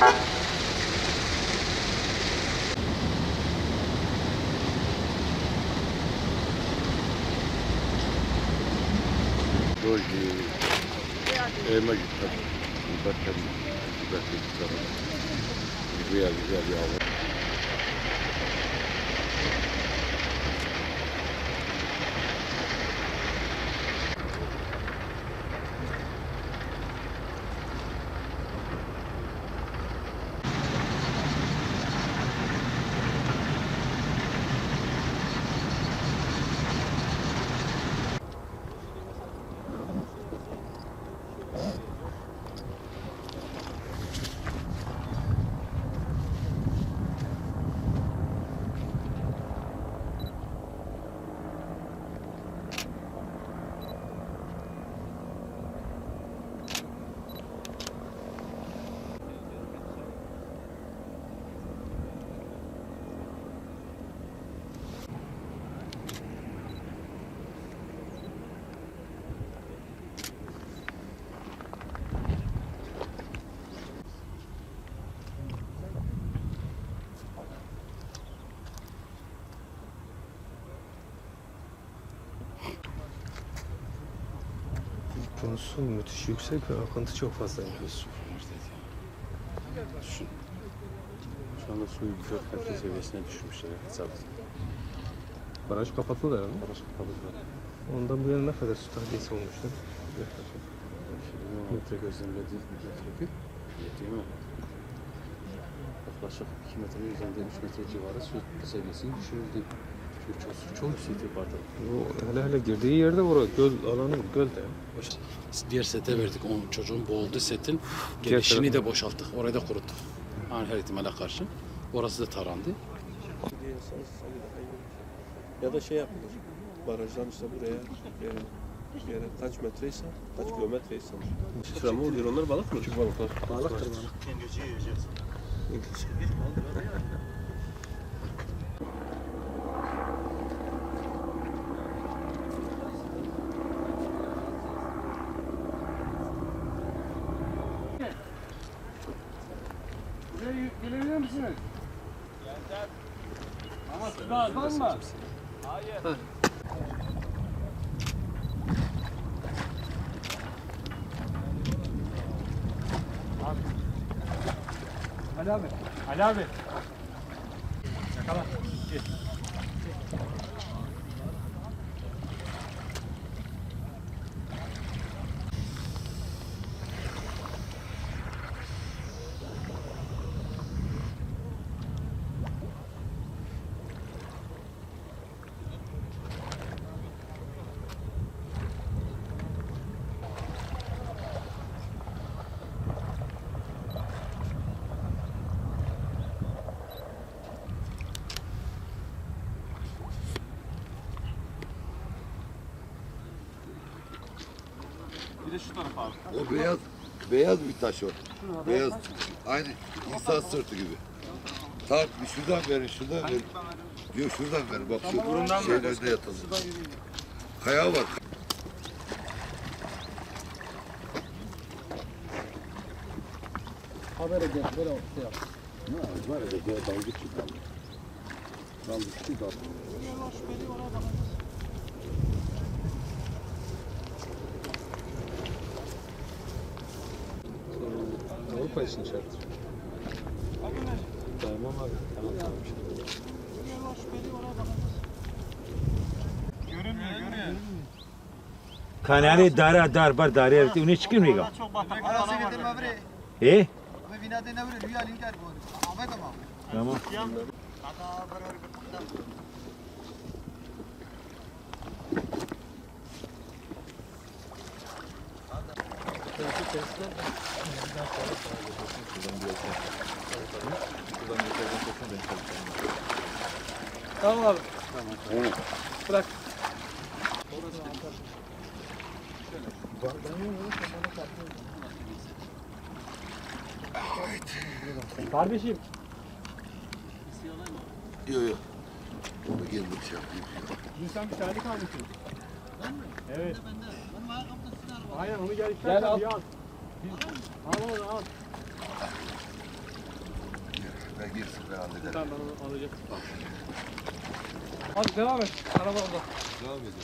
Hoje é magistral, bastante güzel bir hava. Konusu müthiş yüksek ve akıntı çok fazla. Şu anda su 4 metre seviyesine düşmüş. Baraj kapatıldı herhalde. Baraj kapalı. Ondan bu yana ne kadar su tahliyesi olmuştu? Metre gözlemlediği metreki yetiyor mu? Yaklaşık 2 metre üzerinde 3 metre civarı su seviyesi düşürüldü. Çünkü çok yüksek yukarıda. Hele girdiği yerde burası göl alanı, göl de. Diğer sete verdik. O çocuğun boğulduğu setin gelişini de boşalttık. Orayı da kuruttuk. Yani her ihtimale karşı. Orası da tarandı. Ya da şey yapılır. Barajdan işte buraya bir yere kaç metreyse, kaç kilometreyse. Şurama oluyor. Onlar balık mı? Küçük balıklar. Balıktır balık. Gelebilir misiniz? Ama suda azalma. Hayır. Ali abi. Ali abi. Yakala. Git. Bir de şu tarafa abi. O beyaz bir taş o. Beyaz. Aynı insan sırtı gibi. Tak şuradan verin, şuradan verin. Diyor şuradan verin. Bak şu şeylerde yatalım. Kaya var. Habere gel, böyle şey yap. Ne var ya? Dalgıç çıktı. Dalgıç çıktı. Avrupa için şart. Tamam abi. Tamam. Görünmüyor. खाने दारा दार पर दारे उन्हें चिकन होगा Çok batak. Arası getirme bre. ए Ve binada ne bre? Rüya linkar bu. Ama tamam. tamam Tamam abi. Bırak. Kardeşim. Yok yok. Onu geldim şey yapayım. Dün sen bir terlik almışsın. Ben mi? Evet. Aynen onu gel al. Al onu al. Ben girsin ben hallederim. Tamam ben onu alacağım. Hadi devam et. Araba orada. Devam ediyor.